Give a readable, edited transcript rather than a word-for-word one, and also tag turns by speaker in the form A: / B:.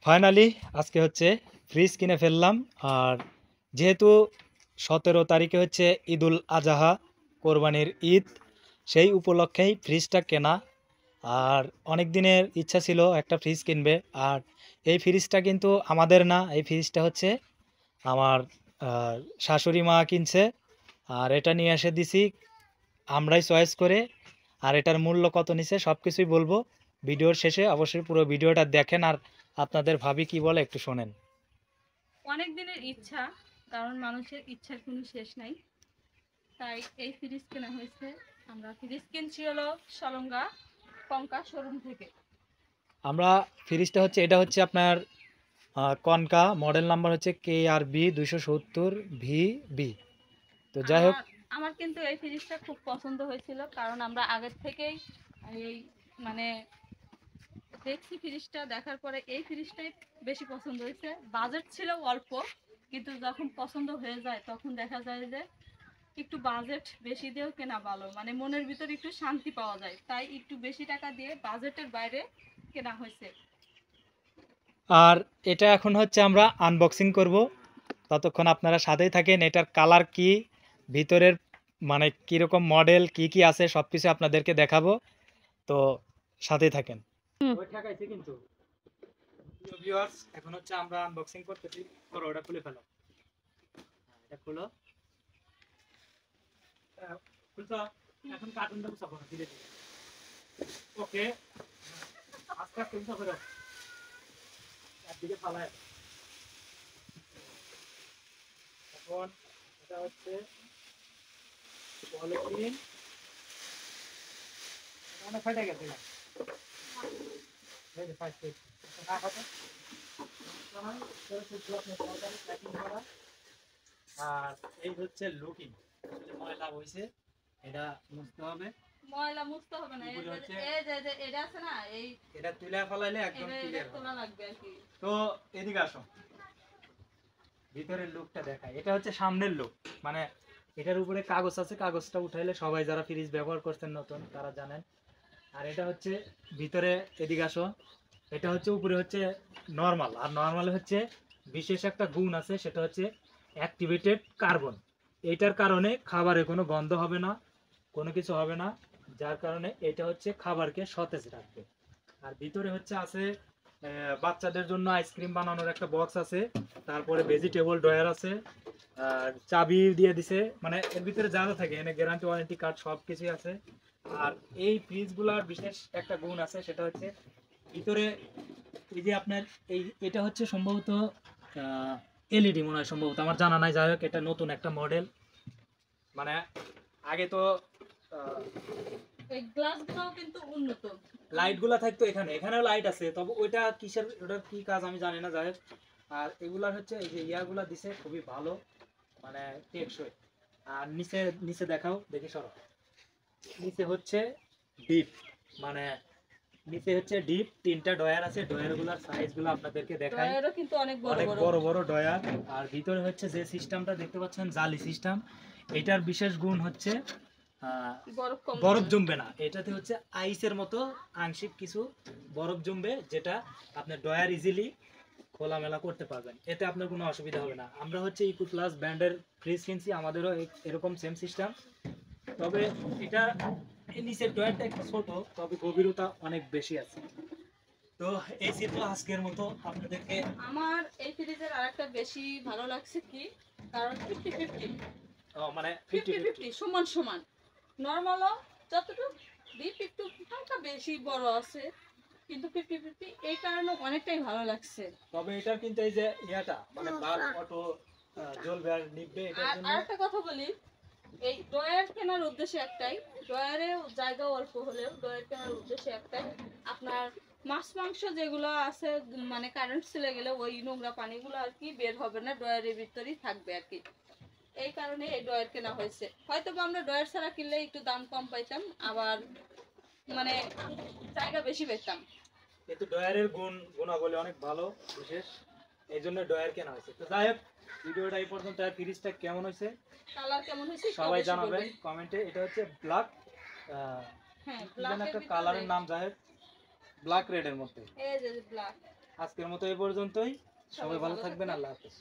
A: Finally আজকে হচ্ছে fridge কিনে ফেললাম। আর যেহেতু 17 তারিখে হচ্ছে ঈদুল আজহা, কোরবানির ঈদ, সেই উপলক্ষেই ফ্রিজটা কেনা। আর অনেক দিনের ইচ্ছা ছিল একটা ফ্রিজ কিনবে। আর এই ফ্রিজটা কিন্তু আমাদের না, এই ফ্রিজটা হচ্ছে আমার শাশুড়ি মা কিনছে। আর এটা নিয়ে এসে দিছি আমরাই চয়েস করে। আর এটার মূল্য কত নিছে সব কিছুই বলবো ভিডিওর শেষে। অবশ্যই পুরো ভিডিওটা দেখেন আর আপনাদের ভাবি কি বলে একটু শোনেন।
B: অনেক দিনের ইচ্ছা, কারণ মানুষের ইচ্ছার কোনো শেষ নাই, তাই এই ফ্রিজ কেনা হয়েছে। আমরা ফ্রিজ কিনছি হলো সলঙ্গা কঙ্কা শোরুম থেকে।
A: আমরা ফ্রিজটা হচ্ছে, এটা হচ্ছে আপনার কনকা, মডেল নাম্বার হচ্ছে KRB 270VB। তো যাই হোক,
B: আমার আমার কিন্তু এই ফ্রিজটা খুব পছন্দ হয়েছিল, কারণ আমরা আগের থেকেই এই মানে দেখছি ফ্রিজটা, দেখার পরে এই ফ্রিজটাই বেশি পছন্দ হয়েছে। বাজেট ছিল অল্প, কিন্তু যখন পছন্দ হয়ে যায় তখন দেখা যায় যে একটু বাজেট বেশি দিয়েও কেনা ভালো, মানে মনের ভিতরে একটু শান্তি পাওয়া যায়, তাই একটু বেশি টাকা দিয়ে বাজেটের বাইরে কেনা হয়েছে।
A: আর এটা এখন হচ্ছে আমরা আনবক্সিং করব। ততক্ষণ আপনারা সাথেই থাকেন। এটার কালার কি, ভিতরের মানে কীরকম মডেল, কি কি আছে সব কিছু আপনাদেরকে দেখাবো। তো সাথেই থাকেন। ওই ঠেকাইছে কিন্তু প্রিয় ভিউয়ার্স, এখন হচ্ছে আমরা আনবক্সিং করতেছি। করো, ওটা খুলে ফেলো। এটা খুলো। খুলছো? এখন কার্টুনটা মুছাবো না, ধীরে ধীরে। ওকে, আস্তে আস্তে মুছা ফেলো। একদিকে ফালায়। এখন এটা হচ্ছে পলিথিন। অনেক ফাইটা গেছে না? এই যে ফাইট ফিট। না কথা। আর এই হচ্ছে লুকিং, ময়লা হয়েছে, এটা মুছতে হবে।
B: ময়লা মুছতে হবে না, এই যে এটা আছে না, এই
A: এটা তুলে ফেলাইলে একদম ক্লিয়ার
B: তোলা লাগবে আর কি।
A: তো এদিকে আসো, ভিতরের লুকটা দেখাই। এটা হচ্ছে সামনের লুক, মানে এটার উপরে কাগজ আছে, কাগজটা উঠাইলে সবাই যারা ফ্রিজ ব্যবহার করছেন নতুন তারা জানেন। আর এটা হচ্ছে ভিতরে, এদিকে আসো, এটা হচ্ছে উপরে হচ্ছে নর্মাল। আর নর্মাল হচ্ছে বিশেষ একটা গুণ আছে, সেটা হচ্ছে অ্যাক্টিভেটেড কার্বন। এইটার কারণে খাবারে কোনো গন্ধ হবে না, কোনো কিছু হবে না, যার কারণে এটা হচ্ছে খাবারকে সতেজ রাখবে। আর ভিতরে হচ্ছে আছে বাচ্চাদের জন্য আইসক্রিম বানানোর একটা বক্স আছে, তারপরে ভেজিটেবল ড্রয়ার আছে, আর চাবি দিয়ে দিছে, মানে এর ভিতরে যা যা থাকে এনে গ্যারান্টি ওয়ারেন্টি কার্ড সব কিছুই আছে। আর এই ফ্রিজগুলোর বিশেষ একটা গুণ আছে, সেটা হচ্ছে ভিতরে এই যে আপনার এটা হচ্ছে সম্ভবত এলইডি মনে হয়, সম্ভবত আমার জানা নাই। যাই হোক, এটা নতুন একটা মডেল। মানে আগে তো
B: এই গ্লাসগুলোও কিন্তু উন্নত।
A: লাইটগুলো থাকতো এখানে, এখানেও লাইট আছে, তবে ওইটা কিসের, ওটার কি কাজ আমি জানি না। যাই হোক, আর এগুলার হচ্ছে এই যে ইয়াগুলা দিছে খুবই ভালো, মানে টেকসই। আর নিচে নিচে দেখাও, দেখি সরো। নিচে হচ্ছে ডিপ, মানে নিচে হচ্ছে ডিপ, তিনটা ডয়ার আছে। ডয়ারগুলোর সাইজগুলো আপনাদেরকে দেখাই,
B: ড্রয়ারও কিন্তু অনেক বড়
A: অনেক
B: বড়।
A: বড় বড় ডয়ার। আর ভিতরে হচ্ছে যে সিস্টেমটা দেখতে পাচ্ছেন, জালি সিস্টেম। এটার বিশেষ গুণ হচ্ছে বরফ জমবে না। এটাতে হচ্ছে আইসের মতো আংশিক কিছু বরফ জমবে, যেটা আপনার ডয়ার ইজিলি খোলামেলা করতে পারবেন, এতে আপনার কোনো অসুবিধা হবে না। আমরা হচ্ছে ইকো প্লাস ব্র্যান্ডের ফ্রিজ কিনছি, আমাদেরও এরকম সেম সিস্টেম। তবে এটা নিচের ডয়ারটা একটু ছোট, তবে গভীরতা অনেক বেশি আছে। তো এই ছিল আজকের মতো আপনাদেরকে।
B: আমার এই ফ্রিজের আরেকটা বেশি ভালো লাগছে কি, কারণ 50-50,
A: মানে
B: 50-50 সমান সমান। নর্মালও যতটুকু ডিপ একটু হালকা বেশি বড় আছে, কিন্তু 50-50 এই কারণে অনেকটাই ভালো লাগছে।
A: তবে এটার কিন্তু এই যে ইয়াটা, মানে বাল্ব অটো জ্বলবে আর নিভবে, এটার
B: আর
A: জন্য।
B: আরেকটা কথা বলি, এই ড্রয়ার কেনার উদ্দেশ্য একটাই, ড্রয়ারে জায়গা অল্প হলেও ড্রয়ার কেনার উদ্দেশ্য একটাই, আপনার মাছ মাংস যেগুলো আছে, মানে কারেন্ট চলে গেলে ওই নোংরা পানিগুলো আর কি বের হবে না, ড্রয়ারের ভিতরেই থাকবে আর কি। এই কারণে এই ড্রয়ার কেনা হয়েছে। হয়তো বা আমরা ড্রয়ার ছাড়া কিনলে একটু দাম কম পাইতাম, আবার মানে জায়গা বেশি পেতাম।
A: কিন্তু ডয়ারের গুণাবলী অনেক ভালো, বিশেষ এই জন্য ডয়ার কেনা হয়েছে। তো যাই হোক, ভিডিওটা এই পর্যন্ত। আর ফ্রিজটা কেমন হয়েছে
B: কালার কেমন হয়েছে
A: সবাই জানাবেন কমেন্টে। এটা হচ্ছে ব্ল্যাক,
B: হ্যাঁ,
A: একটা
B: ব্ল্যাকের
A: কালারের নাম, যাই হোক ব্ল্যাক রেড এর মধ্যে।
B: এই যে ব্ল্যাক।
A: আজকের মতো এই পর্যন্তই। সবাই ভালো থাকবেন, আল্লাহ হাফেজ।